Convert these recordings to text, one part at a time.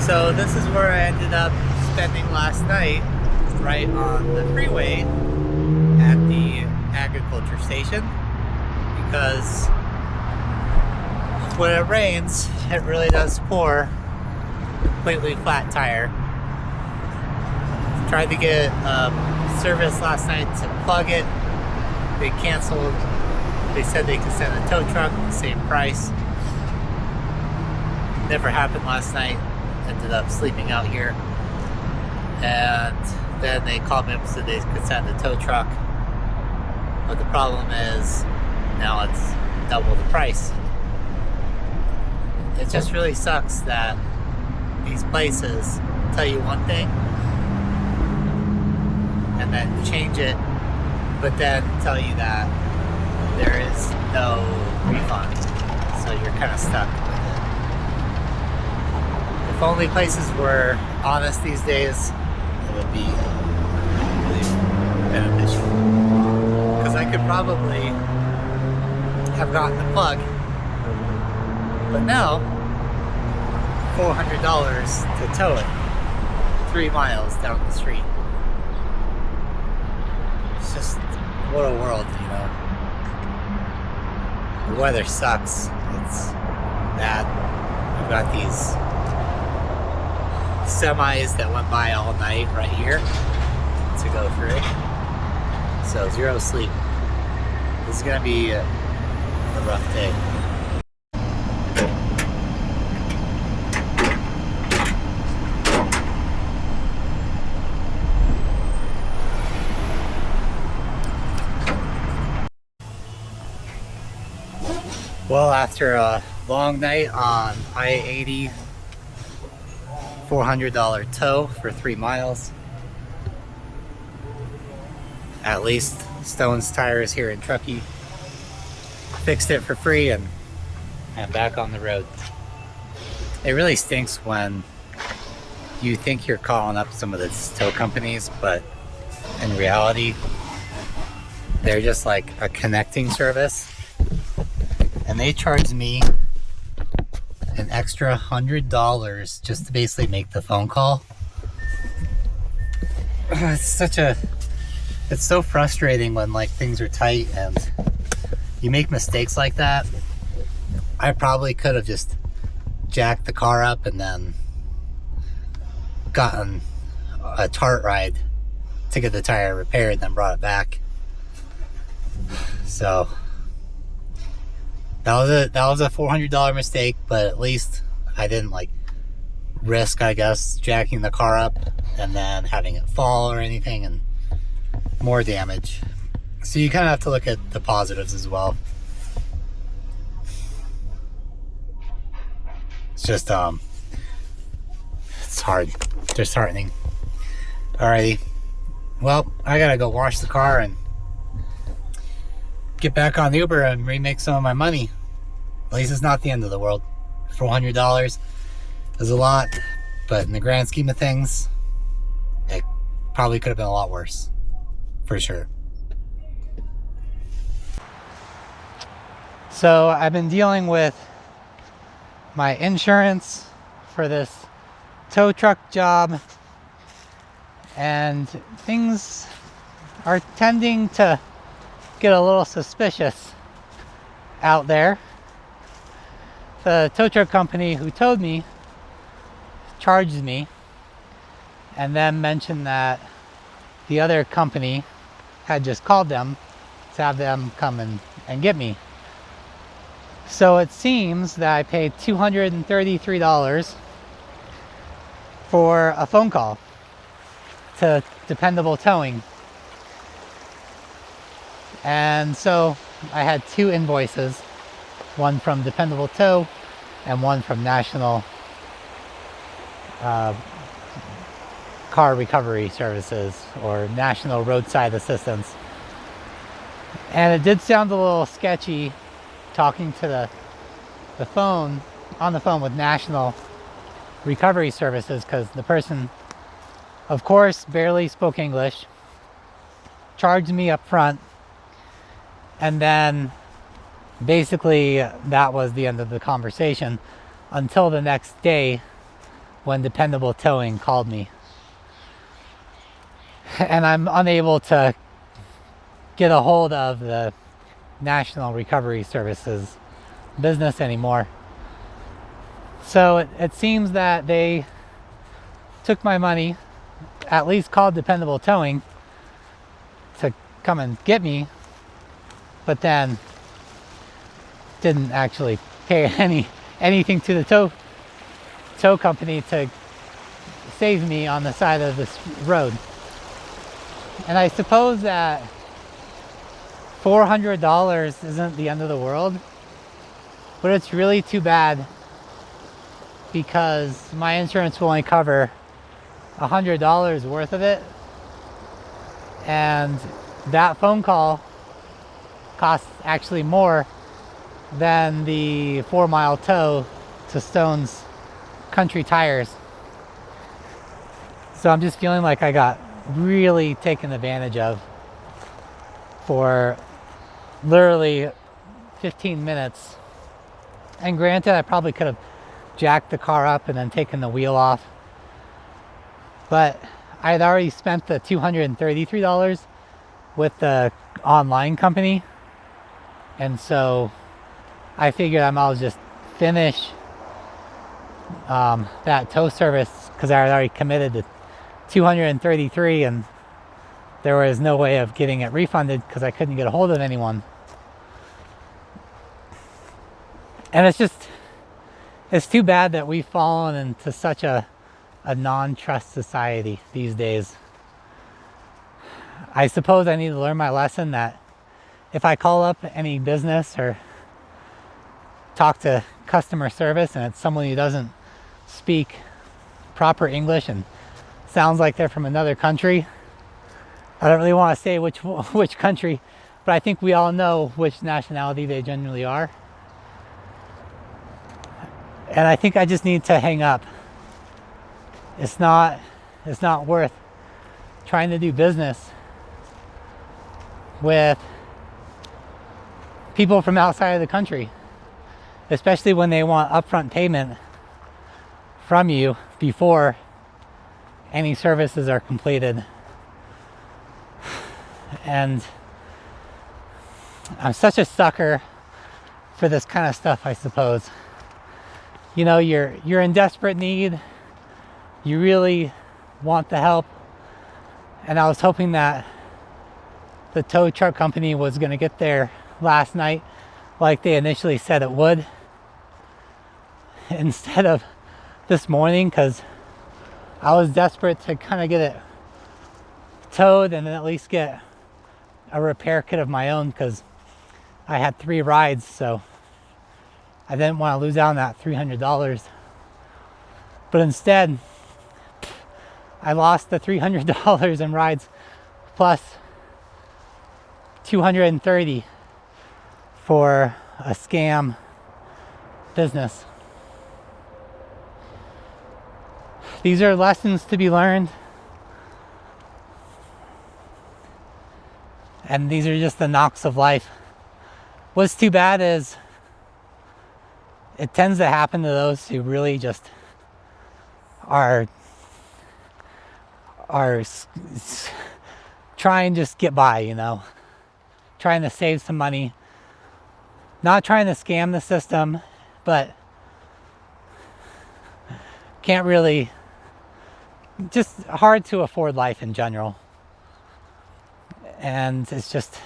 So this is where I ended up spending last night, right on the freeway at the agriculture station, because when it rains, it really does pour. Completely flat tire. Tried to get service last night to plug it. They canceled. They said they could send a tow truck, the same price. Never happened last night. Ended up sleeping out here. And then they called me up and said they could send a tow truck. But the problem is, now it's double the price. It just really sucks that these places tell you one thing and then change it, but then tell you that there is no refund. So you're kind of stuck with it. If only places were honest these days, it would be really beneficial. Because I could probably have gotten the plug, but now $400 to tow it 3 miles down the street. It's just, what a world, you know. The weather sucks. It's bad. We've got these semis that went by all night right here to go through. So zero sleep. This is gonna be a rough day. Well, after a long night on I80, $400 tow for 3 miles. At least Stone's Tires here in Truckee fixed it for free, and I'm back on the road. It really stinks when you think you're calling up some of the tow companies, but in reality, they're just like a connecting service. And they charged me an extra $100 just to basically make the phone call. It's so frustrating when like things are tight and you make mistakes like that. I probably could have just jacked the car up and then gotten a Tart ride to get the tire repaired and then brought it back. So that was a $400 mistake, but at least I didn't like risk, I guess, jacking the car up and then having it fall or anything and more damage. So you kind of have to look at the positives as well. It's just it's hard, disheartening. Alrighty, well, I gotta go wash the car and get back on Uber and remake some of my money. At least it's not the end of the world. $400 is a lot, but in the grand scheme of things, it probably could have been a lot worse, for sure. So I've been dealing with my insurance for this tow truck job, and things are tending to get a little suspicious out there. The tow truck company who towed me charged me and then mentioned that the other company had just called them to have them come and get me. So it seems that I paid $233 for a phone call to Dependable Towing. And so I had 2 invoices, one from Dependable Tow and one from National Car Recovery Services, or National Roadside Assistance. And it did sound a little sketchy talking to the phone, on the phone with National Recovery Services, because the person, of course, barely spoke English, charged me up front, and then basically that was the end of the conversation until the next day when Dependable Towing called me. And I'm unable to get a hold of the National Recovery Services business anymore. So it seems that they took my money, at least called Dependable Towing to come and get me, but then didn't actually pay anything to the tow company to save me on the side of this road. And I suppose that $400 isn't the end of the world, but it's really too bad because my insurance will only cover $100 worth of it, and that phone call costs actually more than the 4-mile tow to Stone's Country Tires. So I'm just feeling like I got really taken advantage of for literally 15 minutes. And granted, I probably could have jacked the car up and then taken the wheel off, but I had already spent the $233 with the online company, and so I figured I might as well just finish that tow service because I had already committed to $233, and there was no way of getting it refunded because I couldn't get a hold of anyone. And it's too bad that we've fallen into such a non-trust society these days. I suppose I need to learn my lesson that if I call up any business or talk to customer service and it's someone who doesn't speak proper English and sounds like they're from another country, I don't really want to say which country, but I think we all know which nationality they generally are. And I think I just need to hang up. It's not worth trying to do business with people from outside of the country, especially when they want upfront payment from you before any services are completed. And I'm such a sucker for this kind of stuff, I suppose. You know, you're in desperate need. You really want the help. And I was hoping that the tow truck company was going to get there last night like they initially said it would, instead of this morning, because I was desperate to kind of get it towed and then at least get a repair kit of my own, because I had 3 rides, so I didn't want to lose out on that $300. But instead, I lost the $300 in rides plus $230 for a scam business. These are lessons to be learned, and these are just the knocks of life. What's too bad is it tends to happen to those who really just are trying to just get by, you know, trying to save some money, not trying to scam the system, but can't really, just hard to afford life in general. And it's just,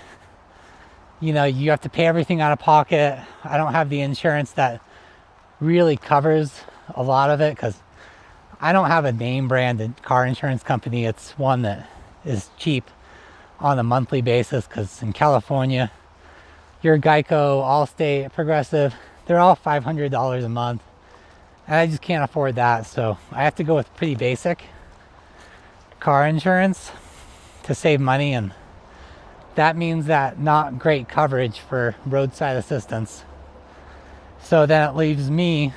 you know, you have to pay everything out of pocket. I don't have the insurance that really covers a lot of it because I don't have a name branded car insurance company. It's one that is cheap on a monthly basis, because in California, your Geico, Allstate, Progressive, they're all $500 a month, and I just can't afford that. So I have to go with pretty basic car insurance to save money, and that means that not great coverage for roadside assistance. So then it leaves me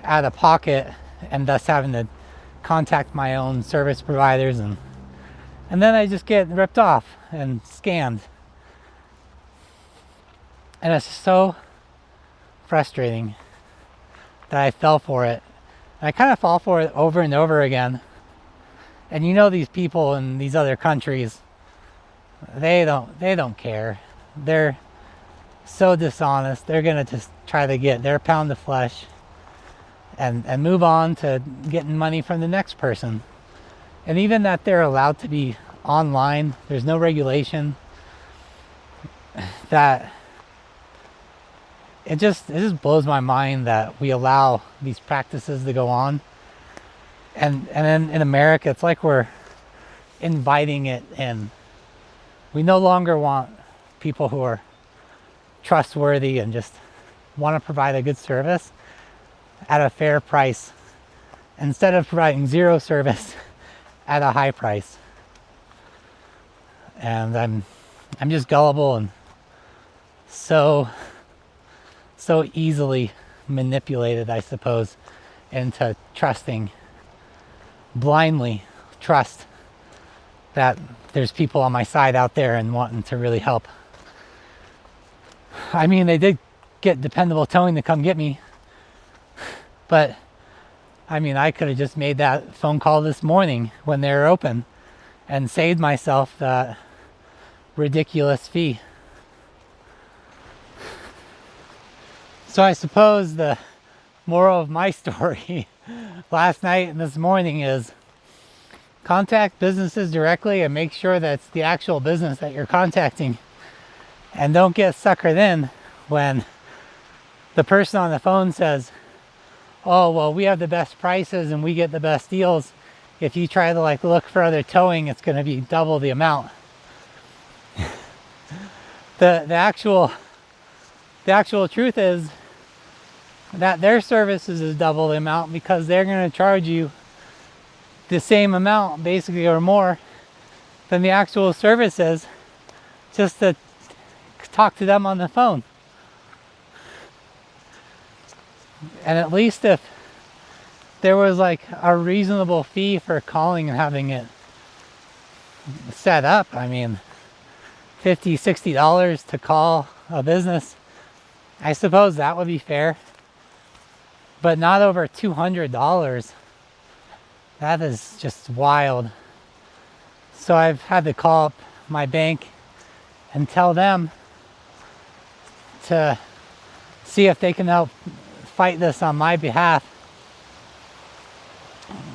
out of pocket and thus having to contact my own service providers, and then I just get ripped off and scammed. And it's so frustrating that I fell for it And I kind of fall for it over and over again. And you know, these people in these other countries, they don't care. They're so dishonest. They're gonna just try to get their pound of flesh and move on to getting money from the next person. And even that they're allowed to be online, there's no regulation, that it just blows my mind that we allow these practices to go on. And then in America, it's like we're inviting it in. We no longer want people who are trustworthy and just want to provide a good service at a fair price, instead of providing zero service at a high price. And I'm just gullible and so easily manipulated, I suppose, into blindly trust that there's people on my side out there and wanting to really help. I mean, they did get Dependable Towing to come get me, but I mean, I could have just made that phone call this morning when they were open and saved myself that ridiculous fee. So I suppose the moral of my story last night and this morning is contact businesses directly and make sure that it's the actual business that you're contacting, and don't get suckered in when the person on the phone says, oh, well, we have the best prices and we get the best deals. If you try to look for other towing, it's going to be double the amount. The actual truth is that their services is double the amount, because they're going to charge you the same amount, basically, or more than the actual service is, just to talk to them on the phone. And at least if there was a reasonable fee for calling and having it set up, I mean, $50, $60 to call a business, I suppose that would be fair. But not over $200. That is just wild. So I've had to call up my bank and tell them to see if they can help fight this on my behalf.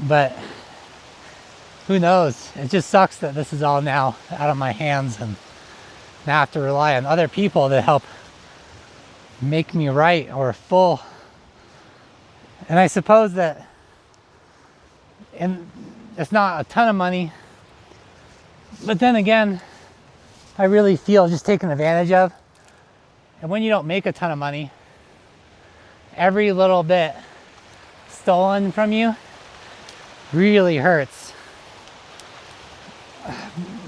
But who knows? It just sucks that this is all now out of my hands, and now I have to rely on other people to help make me right or full. And I suppose that, and it's not a ton of money, but then again, I really feel just taken advantage of. And when you don't make a ton of money, every little bit stolen from you really hurts.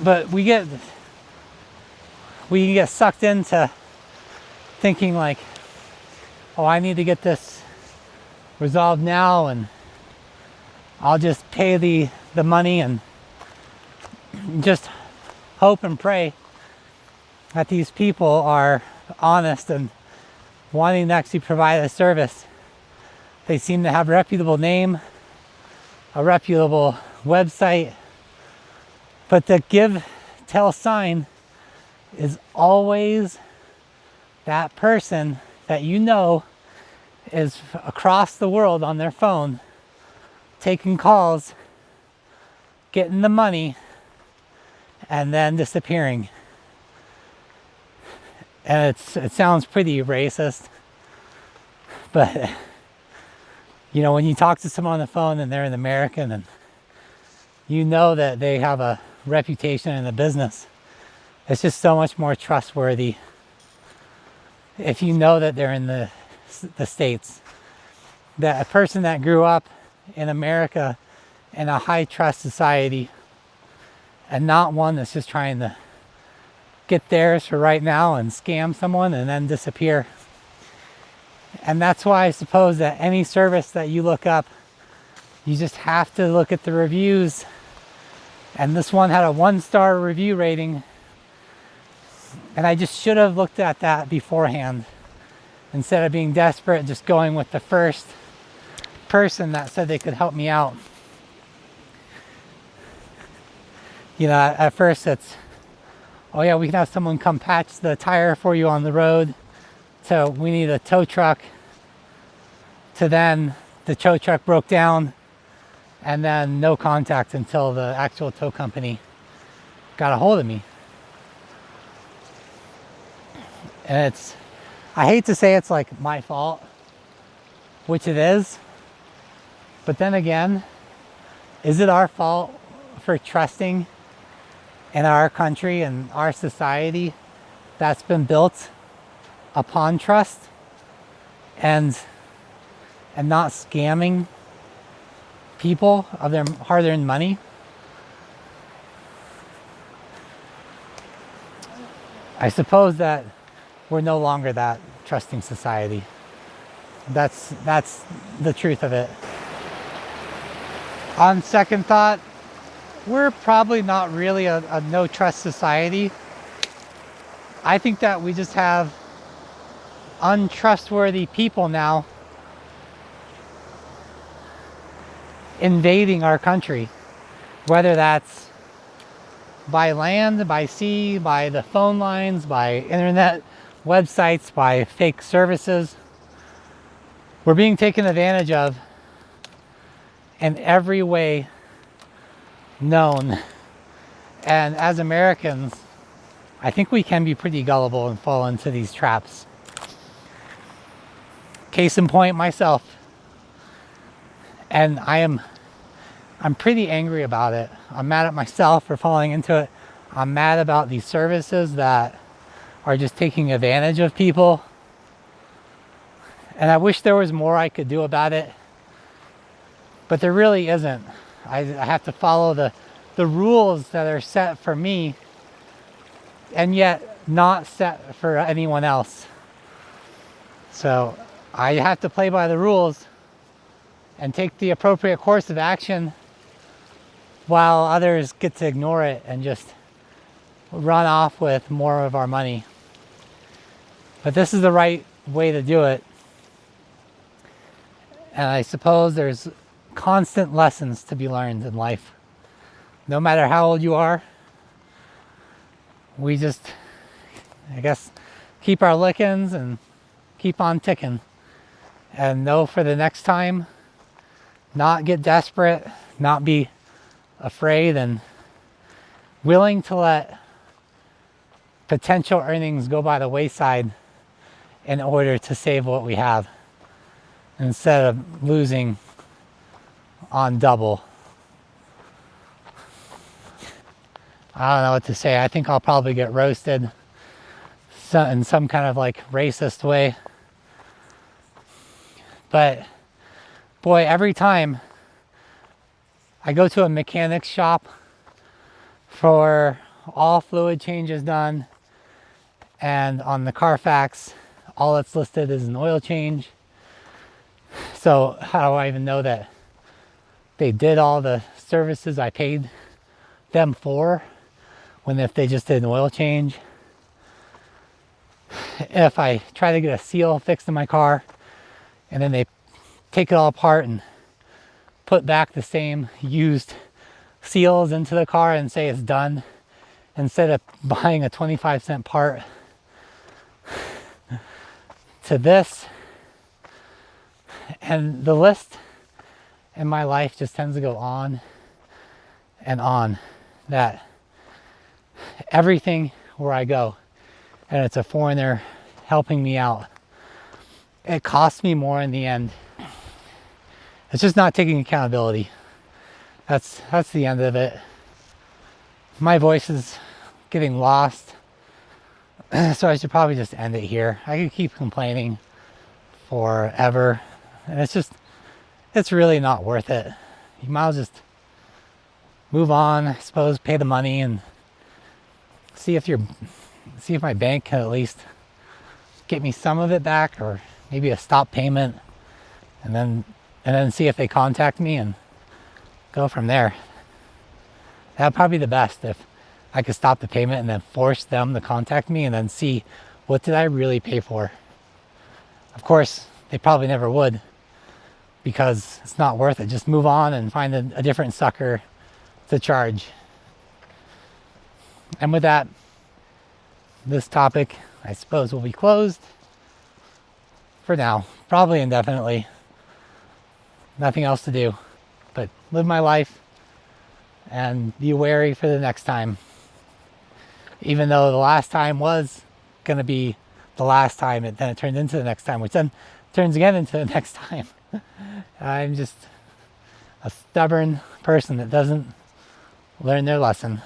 But we get sucked into thinking oh, I need to get this resolved now, and I'll just pay the money and just hope and pray that these people are honest and wanting to actually provide a service. They seem to have a reputable name, a reputable website, but the give tell sign is always that person that you know is across the world on their phone, taking calls, getting the money, and then disappearing. And it sounds pretty racist, but you know, when you talk to someone on the phone and they're an American and you know that they have a reputation in the business, it's just so much more trustworthy if you know that they're in the States. That a person that grew up in America in a high trust society, and not one that's just trying to get theirs for right now and scam someone and then disappear. And that's why I suppose that any service that you look up, you just have to look at the reviews. And this one had a 1-star review rating, and I just should have looked at that beforehand instead of being desperate, just going with the first person that said they could help me out. You know, at first it's, oh yeah, we can have someone come patch the tire for you on the road. So we need a tow truck. To then the tow truck broke down, and then no contact until the actual tow company got a hold of me. And it's, I hate to say it's like my fault, which it is, but then again, is it our fault for trusting in our country and our society that's been built upon trust and not scamming people of their hard-earned money? I suppose that we're no longer that trusting society. That's the truth of it. On second thought, we're probably not really a no trust society. I think that we just have untrustworthy people now invading our country, whether that's by land, by sea, by the phone lines, by internet websites, by fake services. We're being taken advantage of in every way known. And as Americans, I think we can be pretty gullible and fall into these traps. Case in point, myself. And I'm pretty angry about it. I'm mad at myself for falling into it. I'm mad about these services that are just taking advantage of people. And I wish there was more I could do about it. But there really isn't. I have to follow the rules that are set for me, and yet not set for anyone else. So I have to play by the rules and take the appropriate course of action while others get to ignore it and just run off with more of our money. But this is the right way to do it. And I suppose there's constant lessons to be learned in life. No matter how old you are, we just, I guess, keep our lickings and keep on ticking. And know for the next time, not get desperate, not be afraid, and willing to let potential earnings go by the wayside in order to save what we have, instead of losing on double. I don't know what to say. I think I'll probably get roasted in some kind of like racist way. But boy, every time I go to a mechanic's shop for all fluid changes done, and on the Carfax, all that's listed is an oil change. So how do I even know that they did all the services I paid them for, when if they just did an oil change? If I try to get a seal fixed in my car, and then they take it all apart and put back the same used seals into the car and say it's done, instead of buying a 25-cent part, to this. And the list in my life just tends to go on and on. That everything where I go, and it's a foreigner helping me out, it costs me more in the end. It's just not taking accountability. That's the end of it. My voice is getting lost, so I should probably just end it here. I could keep complaining forever, and it's really not worth it. You might as well just move on, I suppose, pay the money, and see if my bank can at least get me some of it back, or maybe a stop payment, and then see if they contact me and go from there. That'd probably be the best, if I could stop the payment and then force them to contact me and then see, what did I really pay for? Of course, they probably never would, because it's not worth it. Just move on and find a different sucker to charge. And with that, this topic, I suppose, will be closed for now, probably indefinitely. Nothing else to do but live my life and be wary for the next time. Even though the last time was going to be the last time, then it turned into the next time, which then turns again into the next time. I'm just a stubborn person that doesn't learn their lesson.